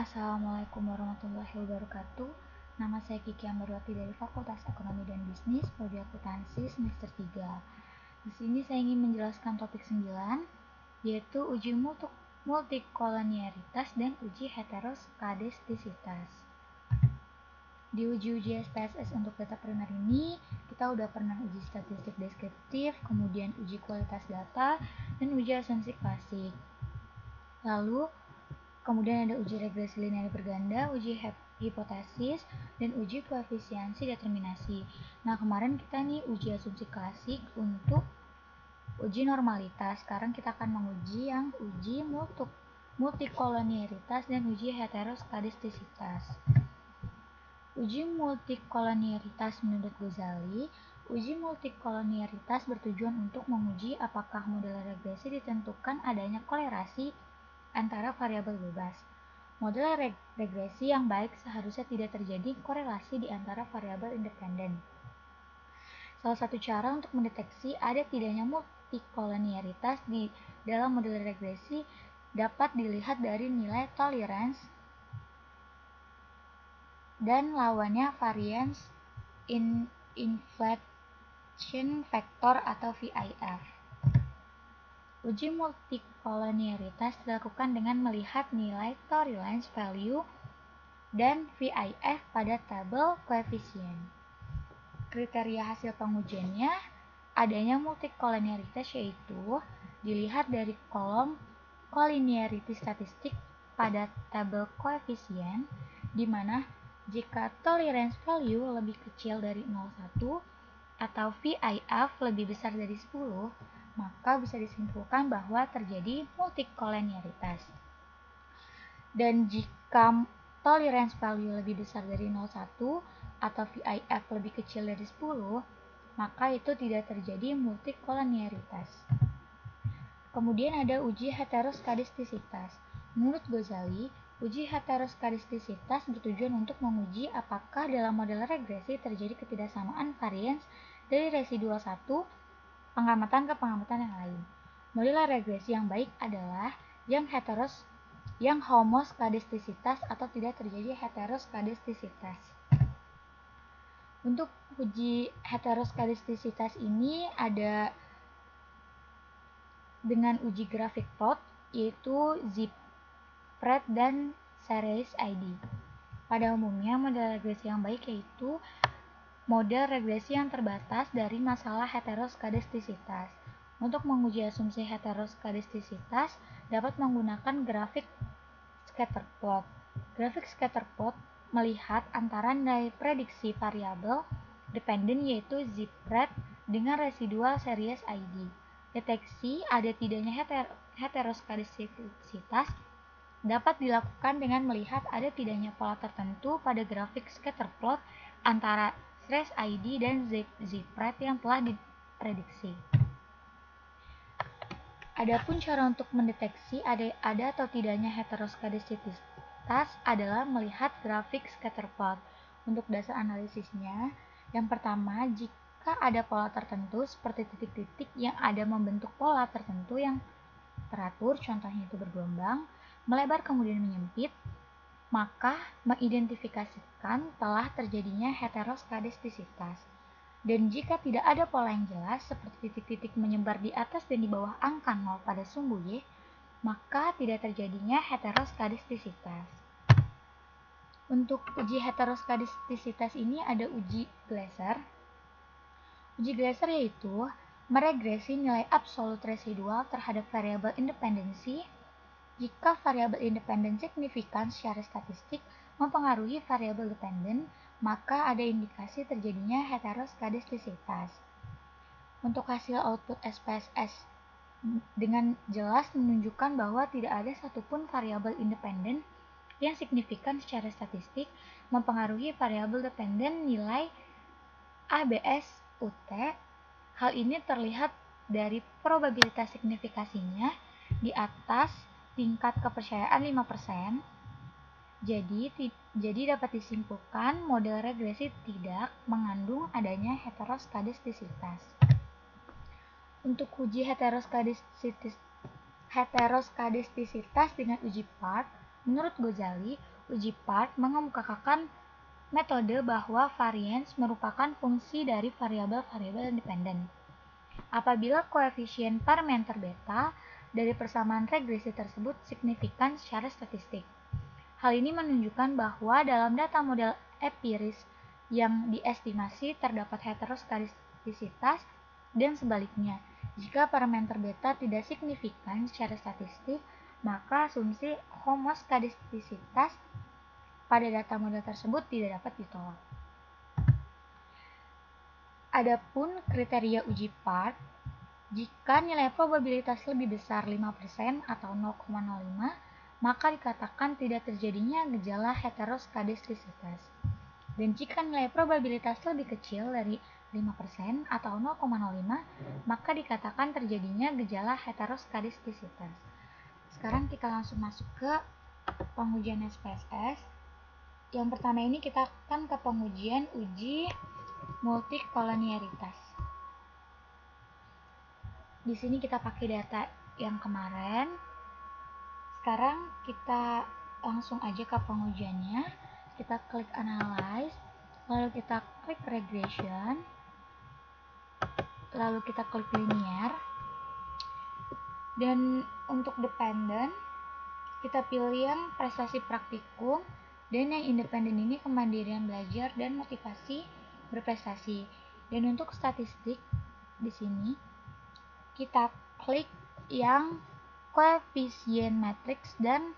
Assalamualaikum warahmatullahi wabarakatuh. Nama saya Kiki Ambarwati dari Fakultas Ekonomi dan Bisnis, Prodi Akuntansi semester 3. Di sini saya ingin menjelaskan topik 9, yaitu uji multikolonialitas dan uji heteroskadistisitas. Di uji SPSS untuk data primer ini, kita udah pernah uji statistik deskriptif, kemudian uji kualitas data, dan uji asumsi klasik. Lalu, kemudian ada uji regresi linear berganda, uji hipotesis, dan uji koefisiensi determinasi. Nah, kemarin kita nih uji asumsi klasik untuk uji normalitas. Sekarang kita akan menguji yang uji multikolonialitas dan uji heteroskadistisitas. Uji multikolonialitas menurut Ghazali, uji multikolonialitas bertujuan untuk menguji apakah model regresi ditentukan adanya kolerasi antara variabel bebas. Model regresi yang baik seharusnya tidak terjadi korelasi di antara variabel independen. Salah satu cara untuk mendeteksi ada tidaknya multikolonialitas di dalam model regresi dapat dilihat dari nilai tolerance dan lawannya variance inflation factor atau VIF. Uji multikolonialitas dilakukan dengan melihat nilai tolerance value dan VIF pada tabel koefisien. Kriteria hasil pengujiannya adanya multikolonialitas yaitu dilihat dari kolom collinearity statistik pada tabel koefisien, di mana jika tolerance value lebih kecil dari 0,1 atau VIF lebih besar dari 10, maka bisa disimpulkan bahwa terjadi multikolonialitas. Dan jika tolerance value lebih besar dari 0,1 atau VIF lebih kecil dari 10, maka itu tidak terjadi multikolonialitas. Kemudian ada uji heteroskadistisitas. Menurut Ghazali, uji heteroskadistisitas bertujuan untuk menguji apakah dalam model regresi terjadi ketidaksamaan varians dari residual satu pengamatan ke pengamatan yang lain. Model regresi yang baik adalah yang homoskadistisitas atau tidak terjadi heteroskadistisitas. Untuk uji heteroskadistisitas ini ada dengan uji grafik plot, yaitu ZPRET dan series ID. Pada umumnya, model regresi yang baik yaitu model regresi yang terbatas dari masalah heteroskadistisitas. Untuk menguji asumsi heteroskadistisitas dapat menggunakan grafik scatterplot. Grafik scatterplot melihat antara nilai prediksi variabel dependen yaitu ZPRET dengan residual series ID. Deteksi ada tidaknya heteroskadistisitas dapat dilakukan dengan melihat ada tidaknya pola tertentu pada grafik scatterplot antara series ID dan ZPRET yang telah diprediksi. Adapun cara untuk mendeteksi ada atau tidaknya heteroskadistisitas adalah melihat grafik scatterplot. Untuk dasar analisisnya, yang pertama, jika ada pola tertentu seperti titik-titik yang ada membentuk pola tertentu yang teratur, contohnya itu bergelombang, melebar kemudian menyempit, maka mengidentifikasikan telah terjadinya heteroskadistisitas. Dan jika tidak ada pola yang jelas seperti titik-titik menyebar di atas dan di bawah angka 0 pada sumbu Y, maka tidak terjadinya heteroskadistisitas. Untuk uji heteroskadistisitas ini ada uji Glaser. Uji Glaser yaitu meregresi nilai absolut residual terhadap variabel independensi jika variabel independen signifikan secara statistik mempengaruhi variabel dependen, maka ada indikasi terjadinya heteroskadistisitas. Untuk hasil output SPSS dengan jelas menunjukkan bahwa tidak ada satupun variabel independen yang signifikan secara statistik mempengaruhi variabel dependen nilai ABS UT. Hal ini terlihat dari probabilitas signifikasinya di atas tingkat kepercayaan 5%. Jadi dapat disimpulkan model regresi tidak mengandung adanya heteroskadistisitas. Untuk uji heteroskadistisitas dengan uji PART, menurut Ghazali, uji part mengemukakan metode bahwa variance merupakan fungsi dari variabel-variabel independen. Apabila koefisien parameter beta dari persamaan regresi tersebut signifikan secara statistik. Hal ini menunjukkan bahwa dalam data model empiris yang diestimasi terdapat heteroskadistisitas dan sebaliknya. Jika parameter beta tidak signifikan secara statistik, maka asumsi homoskadistisitas pada data model tersebut tidak dapat ditolak. Adapun kriteria uji part, jika nilai probabilitas lebih besar 5% atau 0,05, maka dikatakan tidak terjadinya gejala heteroskadistisitas. Dan jika nilai probabilitas lebih kecil dari 5% atau 0,05, maka dikatakan terjadinya gejala heteroskadistisitas. Sekarang kita langsung masuk ke pengujian SPSS. Yang pertama ini kita akan ke pengujian uji multikolonialitas. Di sini kita pakai data yang kemarin. Sekarang kita langsung aja ke pengujiannya. Kita klik analyze, lalu kita klik regression, lalu kita klik linear. Dan untuk dependent, kita pilih yang prestasi praktikum, dan yang independen ini kemandirian belajar dan motivasi berprestasi. Dan untuk statistik di sini kita klik yang koefisien matrix dan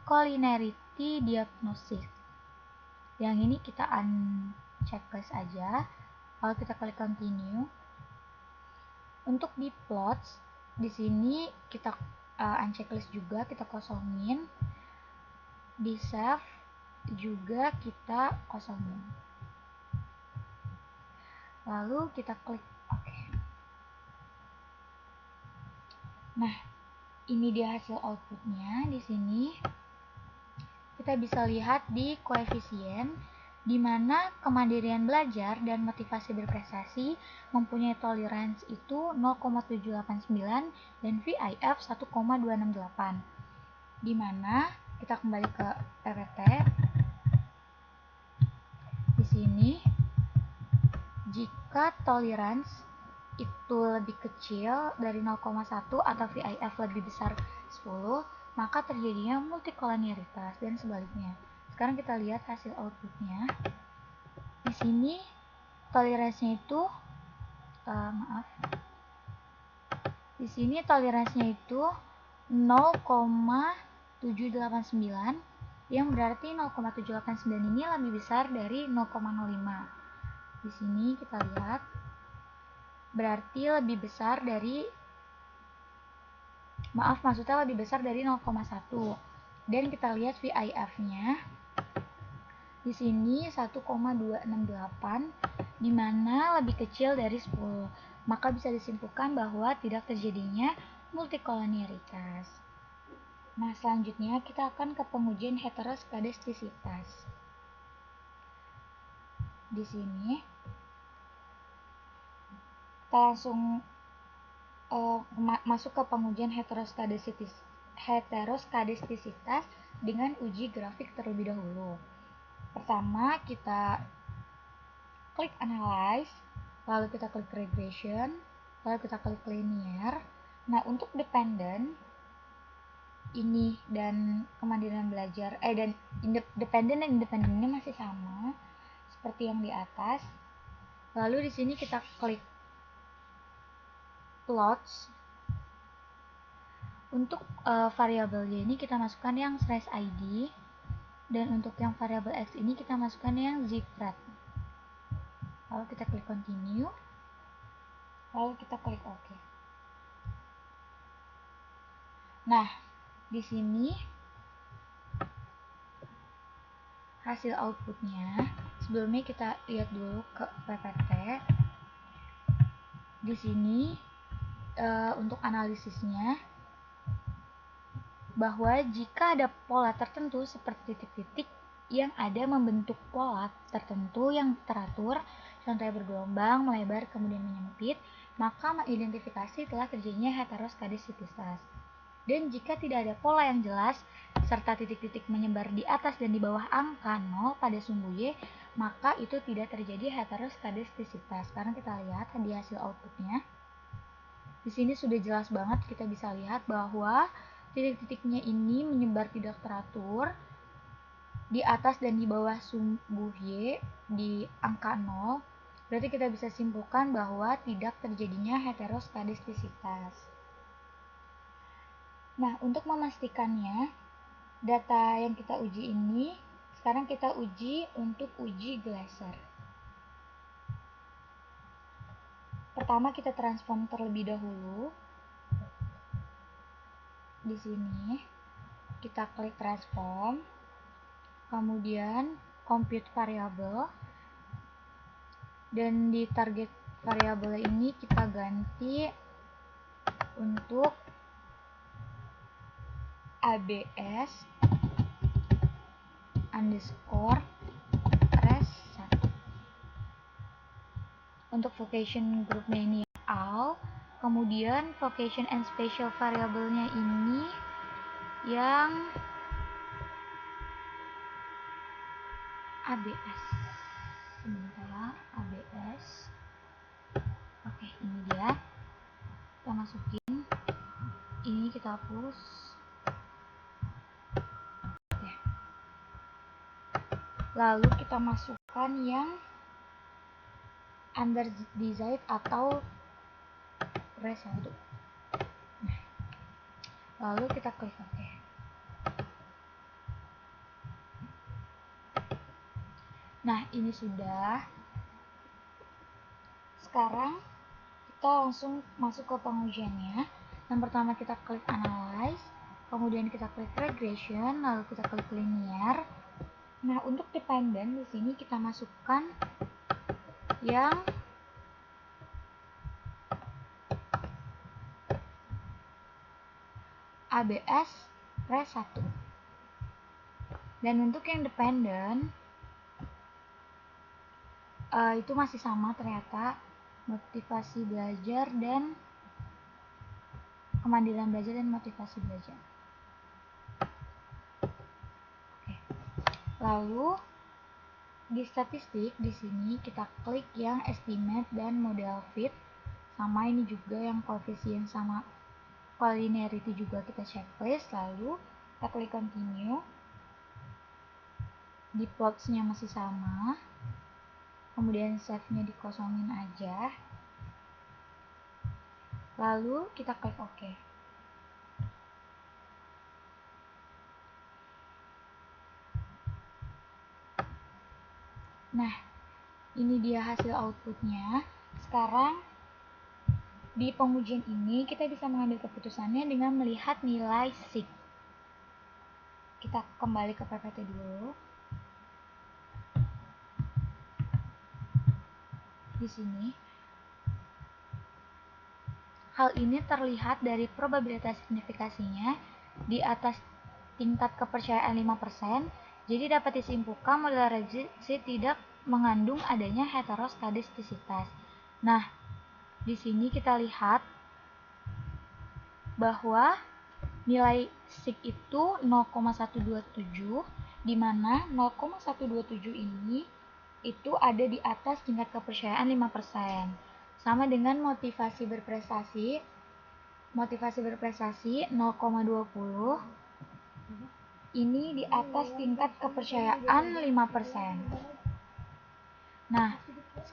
collinearity diagnosis. Yang ini kita unchecklist aja. Lalu kita klik continue. Untuk di plots di sini kita unchecklist juga, kita kosongin. Di save juga kita kosongin. Lalu kita klik OK. Nah, ini dia hasil outputnya. Di sini kita bisa lihat di koefisien, di mana kemandirian belajar dan motivasi berprestasi mempunyai toleransi itu 0,789 dan VIF 1,268. Di mana kita kembali ke PPT. Di sini jika toleransi itu lebih kecil dari 0,1 atau VIF lebih besar 10, maka terjadinya multikolonialitas dan sebaliknya. Sekarang kita lihat hasil outputnya. Di sini toleransinya itu Di sini toleransinya itu 0,789, yang berarti 0,789 ini lebih besar dari 0,05. Di sini kita lihat berarti lebih besar dari lebih besar dari 0,1. Dan kita lihat VIF-nya di sini 1,268, di mana lebih kecil dari 10. Maka bisa disimpulkan bahwa tidak terjadinya multikolonialitas. Nah, selanjutnya kita akan ke pengujian heteroskadistisitas. Di sini kita langsung masuk ke pengujian heteroskadistisitas dengan uji grafik terlebih dahulu. Pertama, kita klik analyze, lalu kita klik regression, lalu kita klik linear. Nah, untuk dependent ini dan kemandirian belajar dan dependent dan independen ini masih sama seperti yang di atas. Lalu di sini kita klik plots. Untuk variabelnya ini kita masukkan yang slash id, dan untuk yang variabel x ini kita masukkan yang zipret. Lalu kita klik continue, lalu kita klik OK. Nah, di sini hasil outputnya. Sebelumnya kita lihat dulu ke PPT. Di sini untuk analisisnya, bahwa jika ada pola tertentu seperti titik-titik yang ada membentuk pola tertentu yang teratur, contohnya bergelombang, melebar, kemudian menyempit, maka mengidentifikasi telah terjadinya heteroskadistisitas. Dan jika tidak ada pola yang jelas serta titik-titik menyebar di atas dan di bawah angka 0 pada sumbu Y, maka itu tidak terjadi heteroskadastisitas. Sekarang kita lihat di hasil outputnya. Di sini sudah jelas banget, kita bisa lihat bahwa titik-titiknya ini menyebar tidak teratur di atas dan di bawah sumbu Y di angka 0. Berarti kita bisa simpulkan bahwa tidak terjadinya heteroskadastisitas. Nah, untuk memastikannya, data yang kita uji ini, sekarang kita uji untuk uji Glaser. Pertama kita transform terlebih dahulu. Di sini kita klik transform, kemudian compute variable, dan di target variabel ini kita ganti untuk ABS underscore res1. Untuk vocation groupnya ini all, kemudian vocation and special variabelnya ini yang ABS. Sebentar, ABS. Oke, ini dia. Kita masukin. Ini kita hapus. Oke. Lalu kita masukkan yang under desired atau res1. Nah, lalu kita klik OK. Nah, ini sudah. Sekarang kita langsung masuk ke pengujiannya. Yang pertama kita klik analyze, kemudian kita klik regression, lalu kita klik linear. Nah, untuk dependent di sini kita masukkan yang ABS res1. Dan untuk yang dependent itu masih sama ternyata, motivasi belajar dan kemandirian belajar dan motivasi belajar. Oke. Lalu di statistik di sini kita klik yang estimate dan model fit, sama ini juga yang koefisien sama collinearity juga kita checklist. Lalu kita klik continue. Di plots-nya masih sama, kemudian save-nya dikosongin aja, lalu kita klik OK. Nah, ini dia hasil outputnya. Sekarang di pengujian ini kita bisa mengambil keputusannya dengan melihat nilai SIG. Kita kembali ke PPT dulu. Di sini hal ini terlihat dari probabilitas signifikasinya di atas tingkat kepercayaan 5%. Jadi dapat disimpulkan model regresi tidak mengandung adanya heteroskadastisitas. Nah, di sini kita lihat bahwa nilai SIG itu 0,127, di mana 0,127 ini itu ada di atas tingkat kepercayaan 5%. Sama dengan motivasi berprestasi 0,20 ini di atas tingkat kepercayaan 5%. Nah,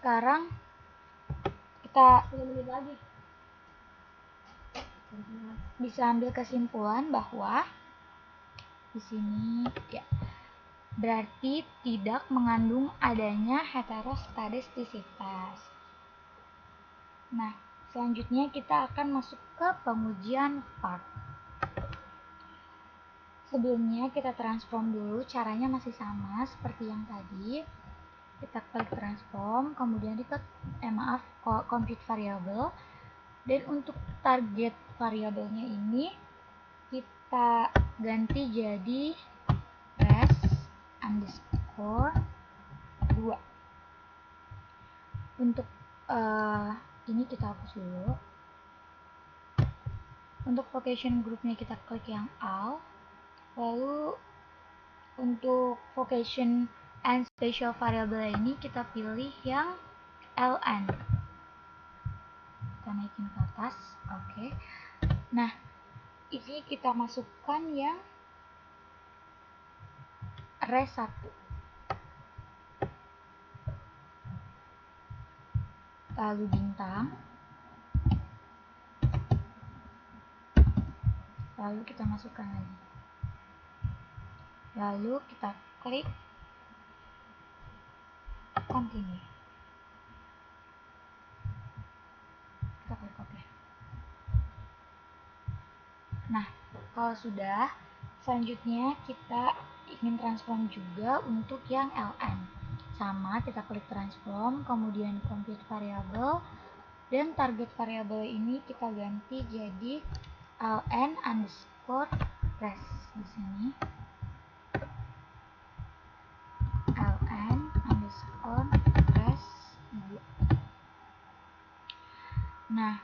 sekarang kita bisa ambil kesimpulan bahwa di sini ya berarti tidak mengandung adanya heteroskadastisitas. Nah, selanjutnya kita akan masuk ke pengujian part. Sebelumnya kita transform dulu, caranya masih sama seperti yang tadi. Kita klik transform, kemudian compute variable, dan untuk target variabelnya ini kita ganti jadi res underscore 2. Untuk ini kita hapus dulu. Untuk vocation groupnya kita klik yang all, Lalu untuk vocation and spatial variable ini kita pilih yang ln. Kita naikin ke atas. Oke. Nah, ini kita masukkan yang res1. Lalu bintang. Lalu kita masukkan lagi. Lalu kita klik continue. Kita klik OK. Nah, kalau sudah, selanjutnya kita ingin transform juga untuk yang ln. Sama, kita klik transform, kemudian compute variable, dan target variable ini kita ganti jadi ln underscore res di sini. ln underscore res 2. Nah,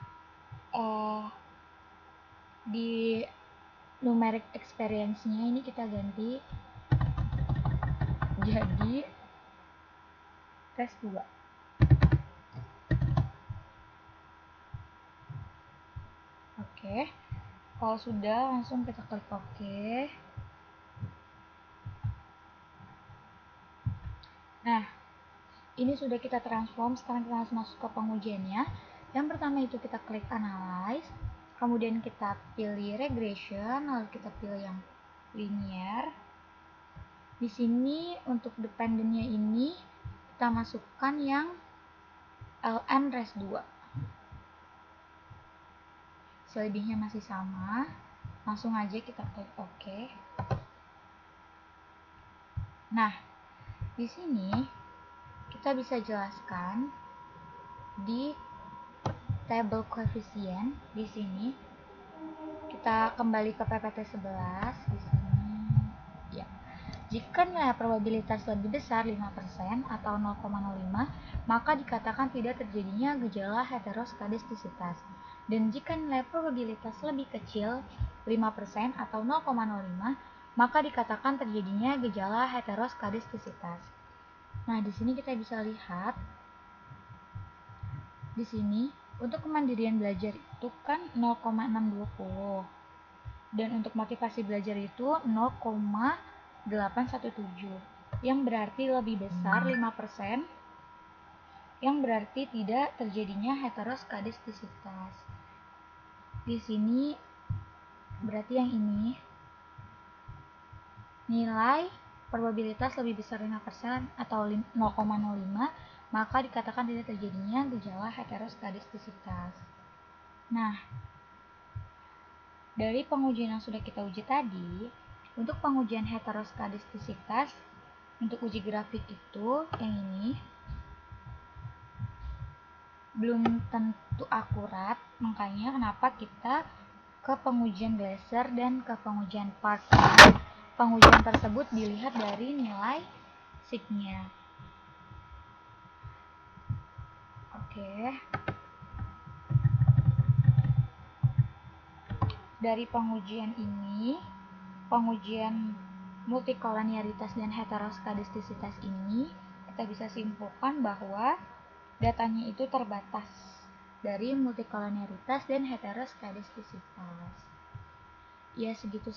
di numeric experience-nya ini kita ganti jadi res 2. Oke. Kalau sudah, langsung kita klik OK. Nah, ini sudah kita transform. Sekarang kita harus masuk ke pengujiannya. Yang pertama itu kita klik analyze, kemudian kita pilih regression, lalu kita pilih yang linear. Di sini untuk dependennya ini kita masukkan yang ln res 2. Selebihnya masih sama, langsung aja kita klik OK. Nah, di sini kita bisa jelaskan di table koefisien. Di sini kita kembali ke PPT 11 di sini. Ya. Jika nilai probabilitas lebih besar 5% atau 0,05, maka dikatakan tidak terjadinya gejala heteroskadistisitas. Dan jika nilai probabilitas lebih kecil 5% atau 0,05, maka dikatakan terjadinya gejala heteroskadistisitas. Nah, di sini kita bisa lihat di sini untuk kemandirian belajar itu kan 0,620. Dan untuk motivasi belajar itu 0,817, yang berarti lebih besar 5%, yang berarti tidak terjadinya heteroskadistisitas. Di sini berarti yang ini nilai probabilitas lebih besar 5% atau 0,05, maka dikatakan tidak terjadinya gejala heteroskadistisitas. Nah, dari pengujian yang sudah kita uji tadi, untuk pengujian heteroskadistisitas, untuk uji grafik itu, yang ini, belum tentu akurat, makanya kenapa kita ke pengujian Glaser dan ke pengujian Park. Pengujian tersebut dilihat dari nilai sigma. Oke. Dari pengujian ini, pengujian multikolonialitas dan heteroskadistisitas ini, kita bisa simpulkan bahwa datanya itu terbatas dari multikolonialitas dan heteroskadistisitas. Ya, segitu